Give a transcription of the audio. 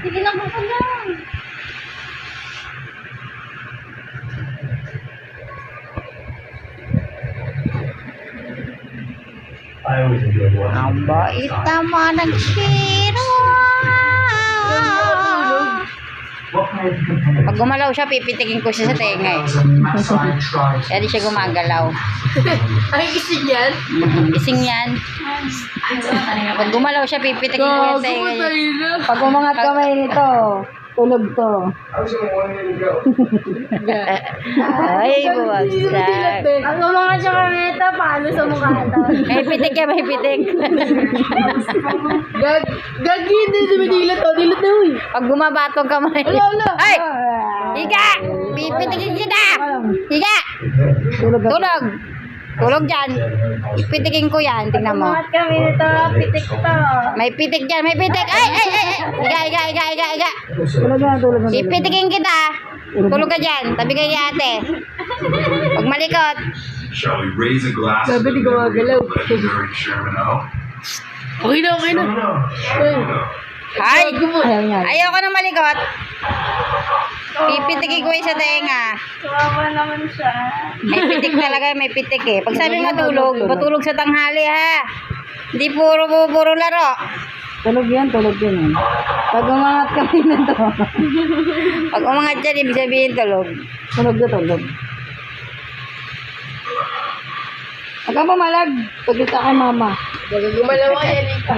Sige lang po lang. I always enjoyed watching. Ang bait naman ng Shiro. What made the competitive? Pag gumalaw siya, pipitikin ko siya sa tenga eh. Kaya di siya gumagalaw. Ay, isig yan? Ising yan. Pag gumalaw siya, pipitikin ko yung tenga niya. Pag umangat kamay nito, tulog to. Ay, buwagsak. Ang mga chocolate, paano sa mukha ito? May pitik yan, may pitik. Gagi, hindi si Dilat. O, dilat na huy. Pag gumabatong kamay. Wala. Ay! Higa! Pipitikin kita! Higa! Tulog! Tulog dyan. Pipitikin ko yan. Tingnan mo. Umangat kami nito, pitik to. May pitik dyan, may pitik. Ay, ay, ay, ay. Higa, higa, higa, higa, higa. Pipitikin kita. Tulog ka dyan. Tabi kay ate. Pag malikot. Shall we raise a glass to Sabi the ni memory gumagalaw. of legendary Sherman O? Okay na, okay na. Ay! Ayoko nang malikot. Pipitikin ko yung sa tenga. Kawawa naman siya. May pitik talaga, may pitik eh. Pag sabi matulog, matulog sa tanghali ha. Hindi puro laro. Tulog yan eh. Pag umangat kami na to. Pag umangat dyan, ibig sabihin tulog. Tulog. Huwag ka mamalag. Pagkita kay mama. Gumalaw ka yan, Ika.